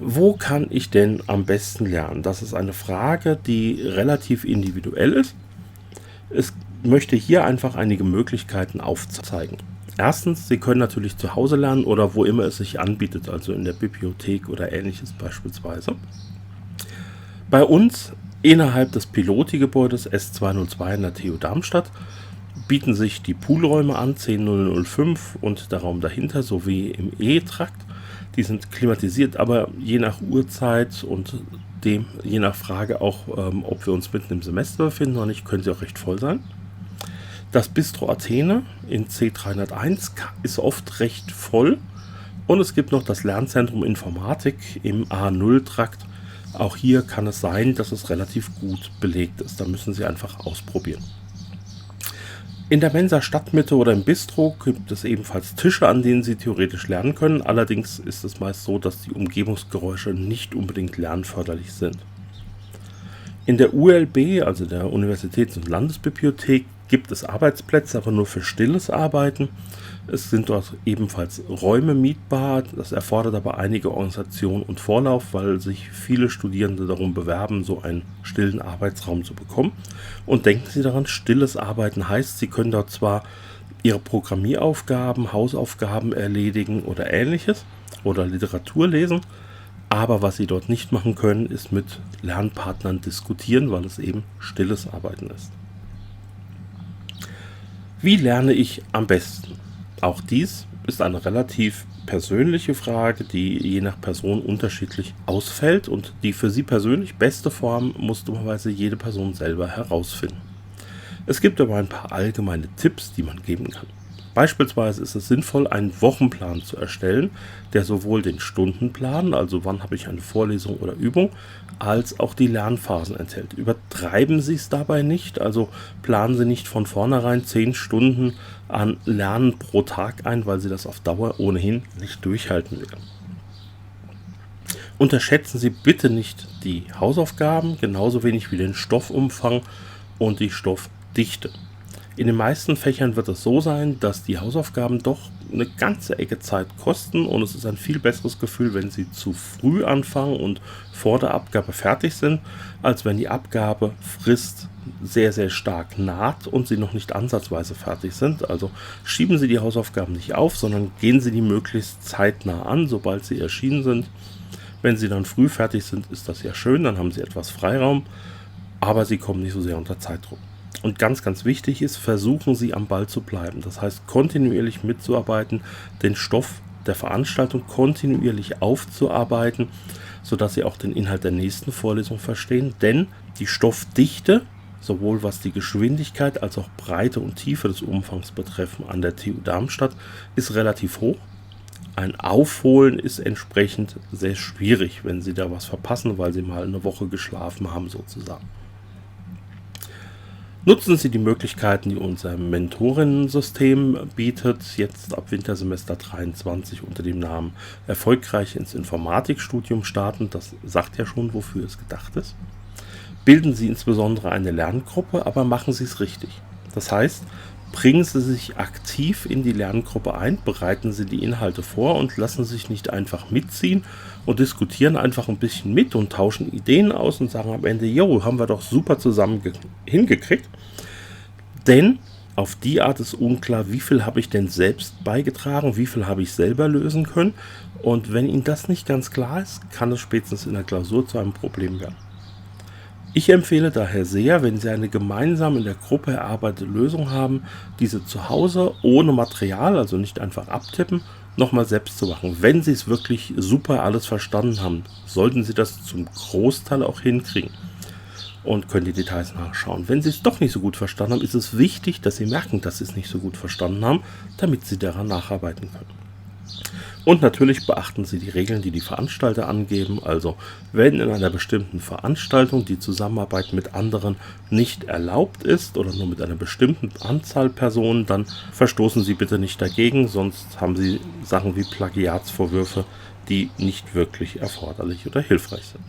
Wo kann ich denn am besten lernen? Das ist eine Frage, die relativ individuell ist. Ich möchte hier einfach einige Möglichkeiten aufzeigen. Erstens, Sie können natürlich zu Hause lernen oder wo immer es sich anbietet, also in der Bibliothek oder ähnliches beispielsweise. Bei uns innerhalb des Piloti-Gebäudes S202 in der TU Darmstadt bieten sich die Poolräume an, 10005 und der Raum dahinter sowie im E-Trakt. Die sind klimatisiert, aber je nach Uhrzeit und je nach Frage auch, ob wir uns mitten im Semester befinden oder nicht, können sie auch recht voll sein. Das Bistro Athene in C301 ist oft recht voll und es gibt noch das Lernzentrum Informatik im A0-Trakt. Auch hier kann es sein, dass es relativ gut belegt ist. Da müssen Sie einfach ausprobieren. In der Mensa Stadtmitte oder im Bistro gibt es ebenfalls Tische, an denen Sie theoretisch lernen können. Allerdings ist es meist so, dass die Umgebungsgeräusche nicht unbedingt lernförderlich sind. In der ULB, also der Universitäts- und Landesbibliothek, gibt es Arbeitsplätze, aber nur für stilles Arbeiten. Es sind dort ebenfalls Räume mietbar. Das erfordert aber einige Organisation und Vorlauf, weil sich viele Studierende darum bewerben, so einen stillen Arbeitsraum zu bekommen. Und denken Sie daran, stilles Arbeiten heißt, Sie können dort zwar Ihre Programmieraufgaben, Hausaufgaben erledigen oder ähnliches oder Literatur lesen, aber was Sie dort nicht machen können, ist mit Lernpartnern diskutieren, weil es eben stilles Arbeiten ist. Wie lerne ich am besten? Auch dies ist eine relativ persönliche Frage, die je nach Person unterschiedlich ausfällt und die für Sie persönlich beste Form muss dummerweise jede Person selber herausfinden. Es gibt aber ein paar allgemeine Tipps, die man geben kann. Beispielsweise ist es sinnvoll, einen Wochenplan zu erstellen, der sowohl den Stundenplan, also wann habe ich eine Vorlesung oder Übung, als auch die Lernphasen enthält. Übertreiben Sie es dabei nicht, also planen Sie nicht von vornherein 10 Stunden an Lernen pro Tag ein, weil Sie das auf Dauer ohnehin nicht durchhalten werden. Unterschätzen Sie bitte nicht die Hausaufgaben, genauso wenig wie den Stoffumfang und die Stoffdichte. In den meisten Fächern wird es so sein, dass die Hausaufgaben doch eine ganze Ecke Zeit kosten und es ist ein viel besseres Gefühl, wenn sie zu früh anfangen und vor der Abgabe fertig sind, als wenn die Abgabefrist sehr, sehr stark naht und sie noch nicht ansatzweise fertig sind. Also schieben Sie die Hausaufgaben nicht auf, sondern gehen Sie die möglichst zeitnah an, sobald sie erschienen sind. Wenn sie dann früh fertig sind, ist das ja schön, dann haben Sie etwas Freiraum, aber Sie kommen nicht so sehr unter Zeitdruck. Und ganz, ganz wichtig ist, versuchen Sie am Ball zu bleiben. Das heißt, kontinuierlich mitzuarbeiten, den Stoff der Veranstaltung kontinuierlich aufzuarbeiten, sodass Sie auch den Inhalt der nächsten Vorlesung verstehen. Denn die Stoffdichte, sowohl was die Geschwindigkeit als auch Breite und Tiefe des Umfangs betreffen, an der TU Darmstadt, ist relativ hoch. Ein Aufholen ist entsprechend sehr schwierig, wenn Sie da was verpassen, weil Sie mal eine Woche geschlafen haben sozusagen. Nutzen Sie die Möglichkeiten, die unser Mentorinnen-System bietet, jetzt ab Wintersemester 23 unter dem Namen Erfolgreich ins Informatikstudium starten. Das sagt ja schon, wofür es gedacht ist. Bilden Sie insbesondere eine Lerngruppe, aber machen Sie es richtig. Das heißt, bringen Sie sich aktiv in die Lerngruppe ein, bereiten Sie die Inhalte vor und lassen sich nicht einfach mitziehen und diskutieren einfach ein bisschen mit und tauschen Ideen aus und sagen am Ende, jo, haben wir doch super zusammen hingekriegt. Denn auf die Art ist unklar, wie viel habe ich denn selbst beigetragen, wie viel habe ich selber lösen können. Und wenn Ihnen das nicht ganz klar ist, kann es spätestens in der Klausur zu einem Problem werden. Ich empfehle daher sehr, wenn Sie eine gemeinsam in der Gruppe erarbeitete Lösung haben, diese zu Hause ohne Material, also nicht einfach abtippen, nochmal selbst zu machen. Wenn Sie es wirklich super alles verstanden haben, sollten Sie das zum Großteil auch hinkriegen und können die Details nachschauen. Wenn Sie es doch nicht so gut verstanden haben, ist es wichtig, dass Sie merken, dass Sie es nicht so gut verstanden haben, damit Sie daran nacharbeiten können. Und natürlich beachten Sie die Regeln, die die Veranstalter angeben. Also wenn in einer bestimmten Veranstaltung die Zusammenarbeit mit anderen nicht erlaubt ist oder nur mit einer bestimmten Anzahl Personen, dann verstoßen Sie bitte nicht dagegen, sonst haben Sie Sachen wie Plagiatsvorwürfe, die nicht wirklich erforderlich oder hilfreich sind.